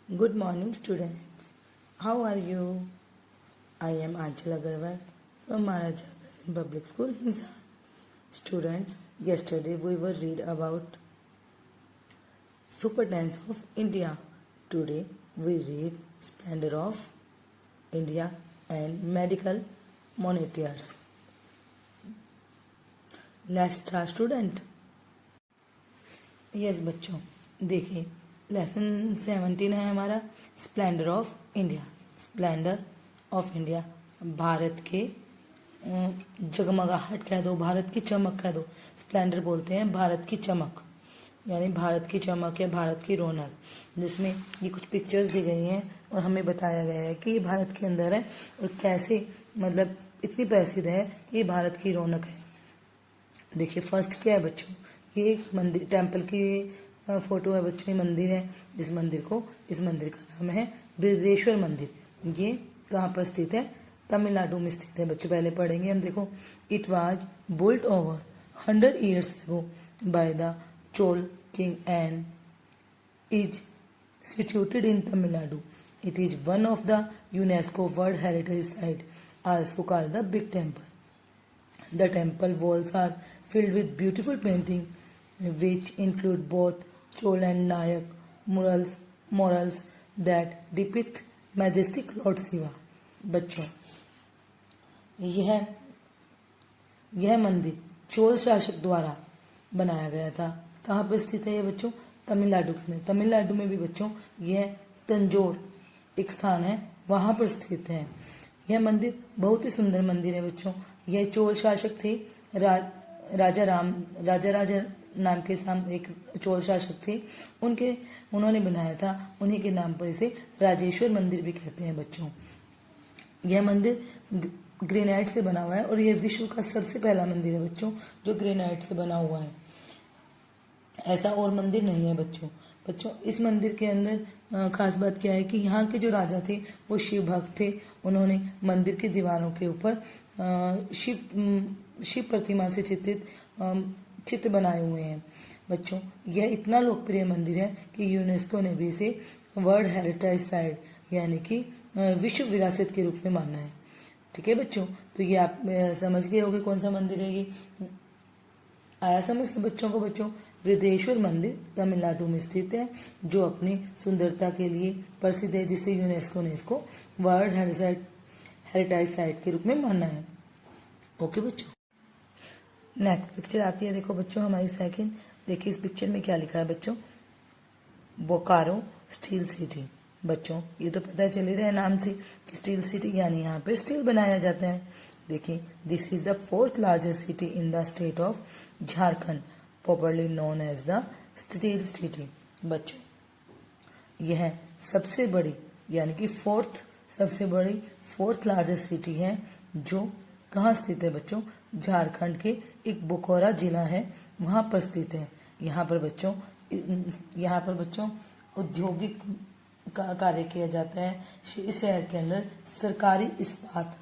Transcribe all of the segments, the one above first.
Good morning, students. How are you? I am Anchal Agarwal from Maharaja Agrawal Public School, Hinsa. Students, yesterday we were read about Super Dance of India. Today we read Splendor of India and Medical Monitors. Let's start, student. Yes बच्चों, देखिए lesson 17 है हमारा splendour of India. Splendour of India Bharat के जगमगाहट कह दो, भारत की चमक कह दो। स्प्लेंडर बोलते हैं भारत की चमक, यानी भारत की चमक या भारत की रौनक, जिसमें ये कुछ पिक्चर्स दी गई हैं और हमें बताया गया है कि ये भारत के अंदर है और कैसे मतलब इतनी प्रसिद्ध है कि ये भारत की रौनक है। देखिए फर्स्ट क्या है बच्चों, ये एक मंदिर टेम्पल की फोटो है बच्चों। ये मंदिर है, इस मंदिर का नाम है बृहदेश्वर मंदिर। ये कहाँ पर स्थित है? तमिलनाडु में स्थित है बच्चों। पहले पढ़ेंगे हम। देखो, it was built over 100 years ago by the Chola king and is situated in Tamil Nadu. It is one of the UNESCO World Heritage Site, also called the Big Temple. The temple walls are filled with beautiful paintings, which include both Chol and Nayak murals that depict majestic Lord Shiva. बच्चों, यह मंदिर चोल शासक द्वारा बनाया गया था। कहाँ पर स्थित है ये बच्चों? तमिलनाडु के अंदर। तमिलनाडु में भी बच्चों यह तंजोर एक स्थान है, वहां पर स्थित है। यह मंदिर बहुत ही सुंदर मंदिर है बच्चों। यह चोल शासक थे, राजा नाम के सामने एक चोल शासक थे, उन्होंने बनाया था। उन्हीं के नाम पर इसे राजेश्वर मंदिर भी कहते हैं बच्चों। यह मंदिर ग्रेनाइट से बना हुआ है और यह विश्व का सबसे पहला मंदिर है बच्चों जो ग्रेनाइट से बना हुआ है। ऐसा और मंदिर नहीं है बच्चों। इस मंदिर के अंदर खास बात क्या है कि यहाँ के जो राजा थे वो शिव भक्त थे। उन्होंने मंदिर की दीवारों के ऊपर शिव प्रतिमा से चित्र बनाए हुए हैं बच्चों। यह इतना लोकप्रिय मंदिर है कि यूनेस्को ने भी इसे वर्ल्ड हेरिटेज साइट यानी कि विश्व विरासत के रूप में माना है। ठीक है बच्चों, तो ये आप समझ गए होंगे कौन सा मंदिर है ये। आया समझ बच्चों को? बच्चों, बृहदेश्वर मंदिर तमिलनाडु में स्थित है, जो अपनी सुंदरता के लिए प्रसिद्ध है, जिसे यूनेस्को ने इसको वर्ल्ड हेरिटेज साइट के रूप में माना है। ओके बच्चों, नेक्स्ट पिक्चर आती है। देखो बच्चों हमारी सेकंड। देखिए इस पिक्चर में क्या लिखा है बच्चों? Bokaro steel city. बच्चों ये तो पता चल ही रहा है नाम से कि स्टील सिटी यानी यहाँ पे स्टील बनाया जाता है। देखिए, this is the 4th largest city in the state of Jharkhand, popularly known as the steel city. बच्चों यह सबसे बड़ी यानी कि सबसे बड़ी 4th लार्जेस्ट सिटी है, जो कहाँ स्थित है बच्चों? झारखंड के एक बोकारो जिला है, वहां पर स्थित है। यहाँ पर बच्चों औद्योगिक का कार्य किया जाता है। इस शहर के अंदर सरकारी इस्पात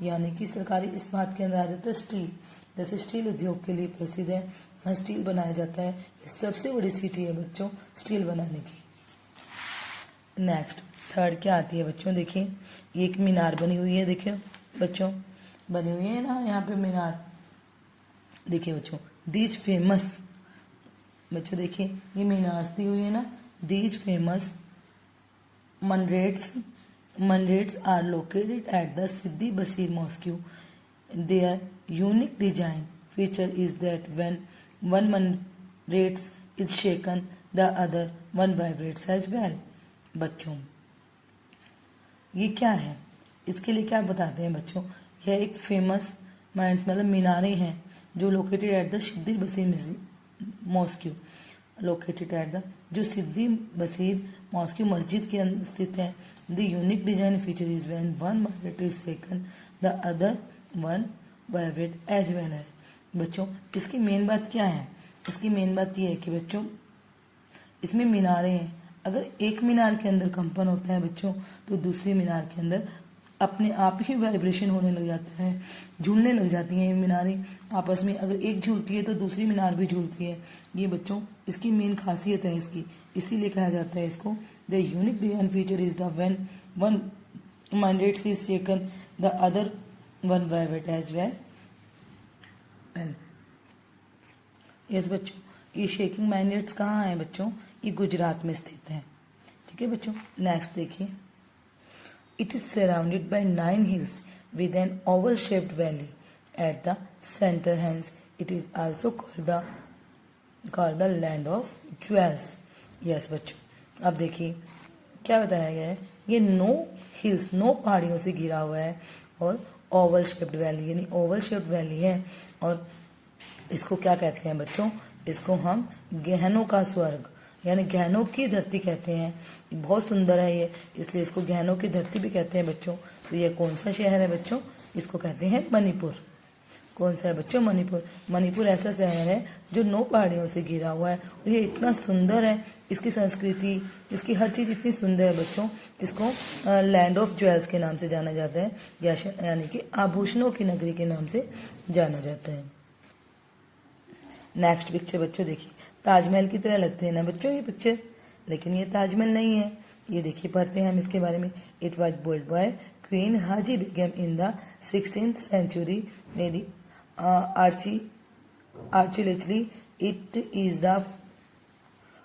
यानी कि सरकारी इस्पात के अंदर आ जाता है स्टील। जैसे स्टील उद्योग के लिए प्रसिद्ध है, यहाँ स्टील बनाया जाता है। ये सबसे बड़ी सिटी है बच्चों स्टील बनाने की। नेक्स्ट थर्ड क्या आती है बच्चों? देखिए ये एक मीनार बनी हुई है। देखिए बच्चों बनी हुई है ना यहाँ पे मीनार। देखिए बच्चों, दीज फेमस बच्चों देखिए ये मीनार दी हुई है ना। These famous Minarets are located at the Siddhi Basir Mosque. Their unique design feature is that when one minaret is shaken, the other one vibrates as well. बच्चों ये क्या है? इसके लिए क्या बताते हैं बच्चों? यह एक फेमस मतलब मीनारें हैं जो located at the Sidi Bashir mosque. Located at the जो सिद्दी बसीर मॉस्क्यू मस्जिद के अंदर स्थित है। The unique design feature is when one vibrate is second the other one vibrate as well है। बच्चों इसकी मेन बात क्या है? इसकी मेन बात यह है कि बच्चों इसमें मीनारें हैं। अगर एक मीनार के अंदर कंपन होता है बच्चों, तो दूसरी मीनार के अंदर अपने आप ही वाइब्रेशन होने लग जाता है, झूलने लग जाती हैं ये मीनारें आपस में। अगर एक झूलती है तो दूसरी मीनार भी झूलती है। ये बच्चों इसकी मेन खासियत है इसकी, इसीलिए कहा जाता है इसको the unique design feature is the when one mandate is shaken the other one vibrate as well. Yes बच्चों, ये शेकिंग मैग्नेट्स कहाँ है बच्चों? ये गुजरात में स्थित है. ठीक है बच्चों. नेक्स्ट देखिए. It is surrounded by 9 hills with an oval shaped valley at the center, hence it is also called the land of jewels. Yes बच्चों, अब देखिए क्या बताया गया है. ये 9 hills, 9 पहाड़ियों से घिरा हुआ है और ओवल शेप्ड वैली, यानी ओवल शेप्ड वैली है. और इसको क्या कहते हैं बच्चों? इसको हम गहनों का स्वर्ग यानी गहनों की धरती कहते हैं. बहुत सुंदर है ये, इसलिए इसको गहनों की धरती भी कहते हैं बच्चों. तो ये कौन सा शहर है बच्चों? इसको कहते हैं मणिपुर. कौन सा है बच्चों? मणिपुर. मणिपुर ऐसा शहर है जो 9 पहाड़ियों से घिरा हुआ है और ये इतना सुंदर है. इसकी संस्कृति, इसकी हर चीज़ इतनी सुंदर है बच्चों. इसको लैंड ऑफ ज्वेल्स के नाम से जाना जाता है, यानी कि आभूषणों की नगरी के नाम से जाना जाता है. नेक्स्ट पिक्चर बच्चों देखिए. ताजमहल की तरह लगते हैं ना बच्चों ये पिक्चर, लेकिन ये ताजमहल नहीं है. ये देखिए, पढ़ते हैं हम इसके बारे में. It was built by queen Haji Begum in the 16th century. मेरी architecturally it is the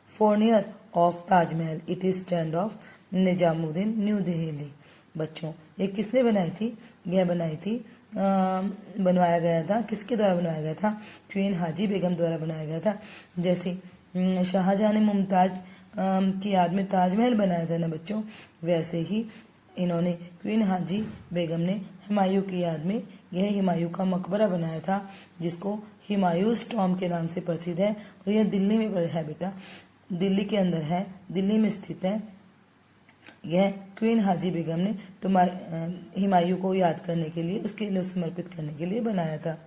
foreigner of Taj Mahal. It is stand of Nizamuddin new Delhi. बच्चों, ये किसने बनाई थी? यह बनाई थी बनवाया गया था. किसके द्वारा बनवाया गया था? क्वीन हाजी बेगम द्वारा बनाया गया था. जैसे शाहजहां ने मुमताज की याद में ताजमहल बनाया था ना बच्चों, वैसे ही इन्होंने क्वीन हाजी बेगम ने हुमायूं की याद में यह हुमायूं का मकबरा बनाया था, जिसको हुमायूंस टॉम के नाम से प्रसिद्ध है. और यह दिल्ली में है बेटा, दिल्ली के अंदर है, दिल्ली में स्थित है. यह क्वीन हाजी बेगम ने हुमायूं को याद करने के लिए, उसके लिए समर्पित करने के लिए बनाया था.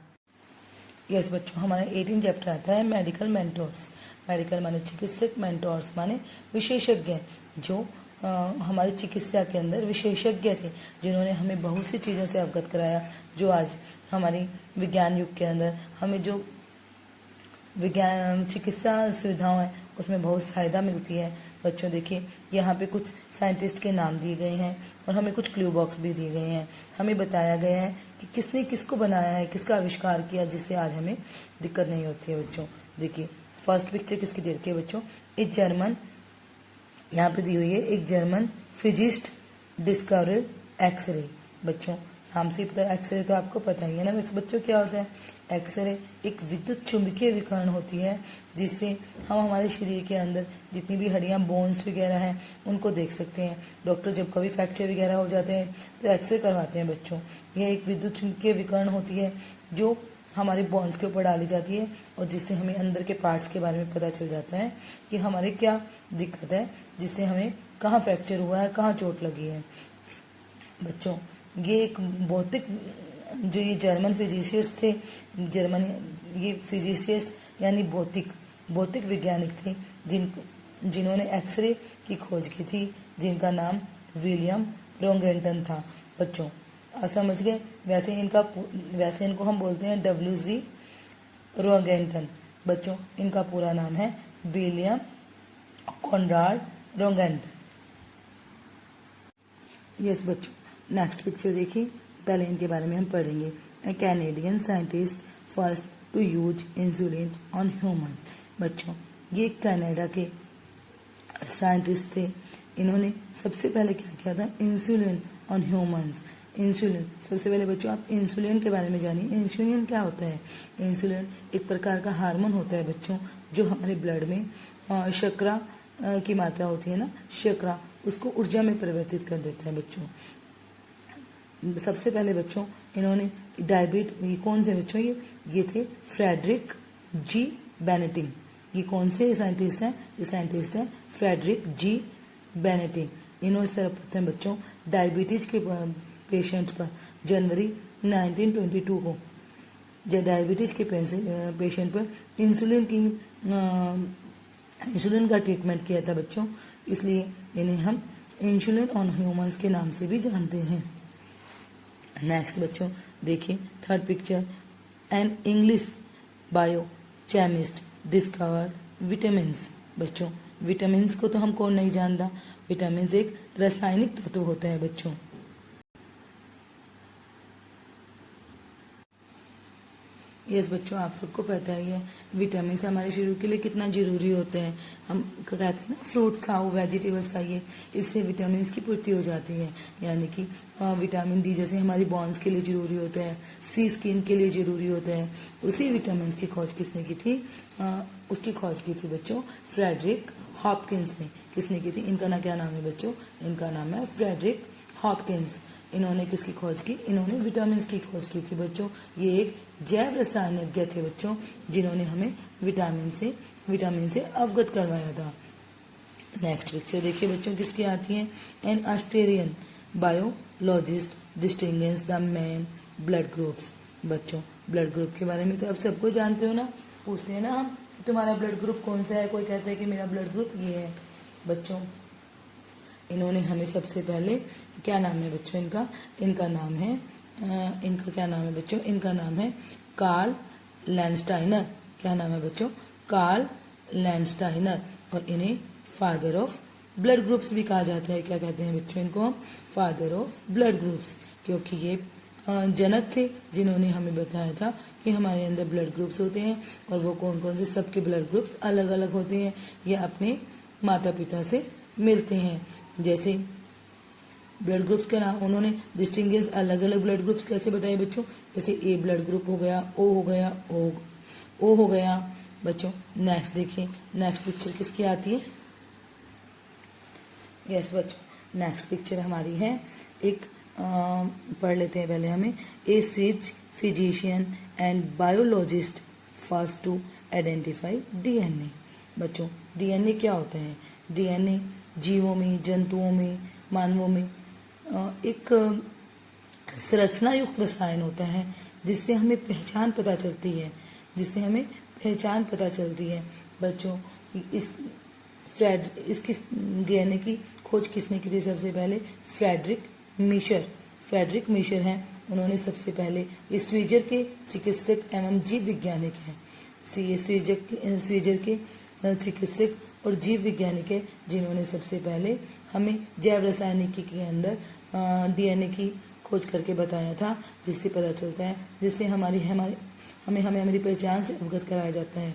यस बच्चों, हमारा 18 चैप्टर आता है मेडिकल मेंटोर्स. मेडिकल माने चिकित्सक, मेंटोर्स माने विशेषज्ञ, जो हमारी चिकित्सा के अंदर विशेषज्ञ थे, जिन्होंने हमें बहुत सी चीज़ों से अवगत कराया, जो आज हमारी विज्ञान युग के अंदर हमें जो विज्ञान चिकित्सा सुविधाओं है उसमें बहुत फायदा मिलती है. बच्चों देखिए, यहाँ पे कुछ साइंटिस्ट के नाम दिए गए हैं और हमें कुछ क्लू बॉक्स भी दिए गए हैं. हमें बताया गया है कि किसने किसको बनाया है, किसका आविष्कार किया, जिससे आज हमें दिक्कत नहीं होती है. बच्चों देखिए, फर्स्ट पिक्चर किसकी दे रखी है बच्चों? एक जर्मन, यहाँ पे दी हुई है, एक जर्मन फिजिस्ट डिस्कवर्ड एक्सरे. बच्चों नाम से पता है, एक्सरे तो आपको पता ही है ना बच्चों क्या होता है. एक्सरे एक विद्युत चुंबकीय विकिरण होती है, जिससे हम हमारे शरीर के अंदर जितनी भी हड्डियाँ, बोन्स वगैरह हैं, उनको देख सकते हैं. डॉक्टर जब कभी फ्रैक्चर वगैरह हो जाते हैं तो एक्सरे करवाते हैं बच्चों. यह एक विद्युत चुंबकीय विकिरण होती है जो हमारे बोन्स के ऊपर डाली जाती है, और जिससे हमें अंदर के पार्ट्स के बारे में पता चल जाता है कि हमारे क्या दिक्कत है, जिससे हमें कहाँ फ्रैक्चर हुआ है, कहाँ चोट लगी है. बच्चों ये एक भौतिक, जो ये जर्मन फिजिसिस्ट थे, ये फिजिसिस्ट यानी भौतिक वैज्ञानिक थे, जिन्होंने एक्सरे की खोज की थी, जिनका नाम विलियम रोंगेंटन था. बच्चों समझ गए? वैसे इनको हम बोलते हैं WG रोंगेंटन. बच्चों इनका पूरा नाम है विलियम कॉनराड रोंगेंटन. यस बच्चों, नेक्स्ट पिक्चर देखिए. पहले इनके बारे में हम पढ़ेंगे. A Canadian scientist first to use insulin on human. बच्चों ये कनाडा के साइंटिस्ट थे. इन्होंने सबसे पहले क्या किया था? Insulin on humans. इंसुलिन, सबसे पहले बच्चों आप इंसुलिन के बारे में जानिए. इंसुलिन क्या होता है? इंसुलिन एक प्रकार का हार्मोन होता है बच्चों, जो हमारे ब्लड में शर्करा की मात्रा होती है ना, शर्करा, उसको ऊर्जा में परिवर्तित कर देता है बच्चों. सबसे पहले बच्चों इन्होंने ये कौन थे बच्चों? ये थे फ्रेडरिक जी बेनेटिंग. ये कौन से साइंटिस्ट हैं? ये साइंटिस्ट हैं फ्रेडरिक जी बेनेटिंग. इन्होंने सर्वप्रथम बच्चों डायबिटीज के पेशेंट पर जनवरी 1922 को डायबिटीज के पेशेंट पर इंसुलिन का ट्रीटमेंट किया था बच्चों. इसलिए इन्हें हम इंसुलिन ऑन ह्यूमंस के नाम से भी जानते हैं. नेक्स्ट बच्चों देखिए, third picture. An English biochemist discover vitamins. बच्चों विटामिन्स को तो हम कौन नहीं जानता. विटामिन एक रासायनिक तत्व होता है बच्चों। यस बच्चों, आप सबको पता ही है विटामिन हमारे शरीर के लिए कितना जरूरी होते हैं। हम कहते हैं ना फ्रूट खाओ, वेजिटेबल्स खाइए, इससे विटामिन की पूर्ति हो जाती है। यानी कि विटामिन डी जैसे हमारी बॉन्स के लिए जरूरी होता है, सी स्किन के लिए जरूरी होता है, उसी विटामिन की खोज किसने की थी? उसकी खोज की थी बच्चों फ्रेडरिक हॉपकिंस ने। किसने की थी? इनका ना क्या नाम है बच्चों? इनका नाम है फ्रेडरिक हॉपकिंस। इन्होंने किसकी खोज की? इन्होंने विटामिन की खोज की थी बच्चों। ये एक जैव रसायनज्ञ थे बच्चों, जिन्होंने हमें विटामिन से अवगत करवाया था। नेक्स्ट पिक्चर देखिए बच्चों, किसकी आती है? An Australian biologist distinguish the main blood groups. बच्चों, ब्लड ग्रुप के बारे में तो आप सबको जानते हो ना, पूछते हैं ना हम कि तुम्हारा ब्लड ग्रुप कौन सा है, कोई कहता है कि मेरा ब्लड ग्रुप ये है। बच्चों, इन्होंने हमें सबसे पहले, क्या नाम है बच्चों इनका? इनका नाम है इनका क्या नाम है बच्चों? इनका नाम है कार्ल लैंडस्टाइनर। क्या नाम है बच्चों? Karl Landsteiner. और इन्हें फादर ऑफ ब्लड ग्रुप्स भी कहा जाता है। क्या कहते हैं बच्चों इनको हम? फादर ऑफ ब्लड ग्रुप्स, क्योंकि ये जनक थे जिन्होंने हमें बताया था कि हमारे अंदर ब्लड ग्रुप्स होते हैं और वो कौन कौन से, सबके ब्लड ग्रुप्स अलग अलग होते हैं। ये अपने माता पिता से मिलते हैं। जैसे ब्लड ग्रुप्स का नाम उन्होंने डिस्टिंग्विश अलग अलग ब्लड ग्रुप्स कैसे बताए बच्चों? जैसे ए ब्लड ग्रुप हो गया, ओ हो गया, ओ हो गया। बच्चों नेक्स्ट देखिए, नेक्स्ट पिक्चर किसकी आती है? यस बच्चों, नेक्स्ट पिक्चर हमारी है एक पढ़ लेते हैं पहले हमें। A Swiss physician and biologist first to identify DNA. बच्चों, डीएनए क्या होता है? डीएनए जीवों में, जंतुओं में, मानवों में एक संरचना युक्त रसायन होता है जिससे हमें पहचान पता चलती है, बच्चों, इसकी डीएनए की खोज किसने की थी सबसे पहले? फ्रेडरिक मीशर हैं। उन्होंने सबसे पहले, ये स्वीजर के चिकित्सक एवं जीव वैज्ञानिक हैं। ये स्वीजर के चिकित्सक और जीव वैज्ञानिक है जिन्होंने सबसे पहले हमें जैव रसायनिकी के अंदर डीएनए की खोज करके बताया था, जिससे पता चलता है, जिससे हमारी पहचान से अवगत कराया जाता है।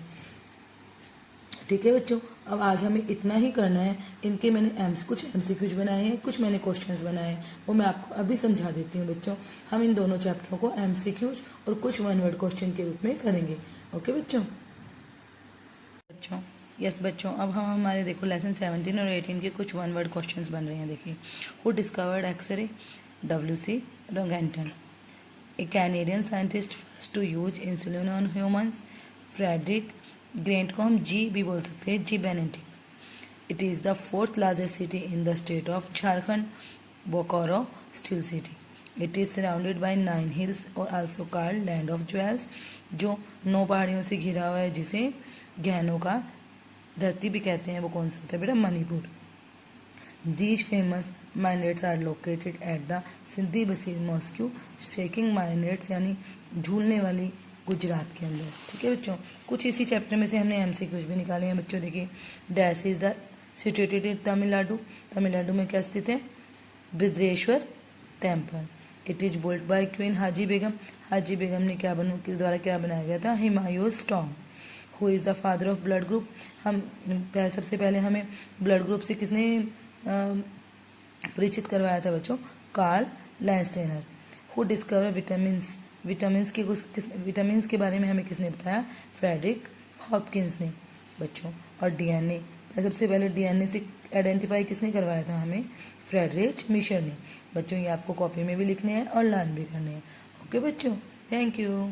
ठीक है बच्चों, अब आज हमें इतना ही करना है। इनके मैंने कुछ एमसीक्यूज बनाए हैं, कुछ मैंने क्वेश्चंस बनाए हैं, वो मैं आपको अभी समझा देती हूँ बच्चों। हम इन दोनों चैप्टरों को एमसीक्यूज और कुछ वन वर्ड क्वेश्चन के रूप में करेंगे। ओके बच्चों? यस बच्चों, अब हम हमारे देखो लेसन 17 और 18 के कुछ वन वर्ड क्वेश्चंस बन रहे हैं। देखिए, who discovered x-ray? WC Roentgen. A Canadian scientist first to use insulin on humans? Frederick Grant को हम जी भी बोल सकते हैं, जी बेनेटी। It is the 4th largest city in the state of Jharkhand, Bokaro steel city. It is surrounded by 9 hills और also called land of jewels. जो 9 पहाड़ियों से घिरा हुआ है, जिसे गहनों का धरती भी कहते हैं, वो कौन सा होता है बेटा? Manipur. These famous minarets are located at the Sidi Bashir mosque shaking minarets, यानी झूलने वाली, गुजरात के अंदर। ठीक है बच्चों, कुछ इसी चैप्टर में से हमने एमसीक्यूज भी निकाले हैं बच्चों। देखिए, dash is the situated in Tamil Nadu. Tamil Nadu में क्या स्थित है? Brihadeeswara temple. It is built by queen Haji Begum. Haji Begum ने के द्वारा क्या बनाया गया था? Humayun's tomb. Who is the father of blood group? हम सबसे पहले हमें ब्लड ग्रुप से किसने परिचित करवाया था बच्चों? Karl Landsteiner. Who discover vitamins के बारे में हमें किसने बताया? फ्रेडरिक हॉपकिंस ने बच्चों। और डीएनए, सबसे पहले डीएनए से आइडेंटिफाई किसने करवाया था हमें? फ्रेडरिक मीशर ने। बच्चों, ये आपको कॉपी में भी लिखने हैं और लर्न भी करने हैं। ओके बच्चों, थैंक यू।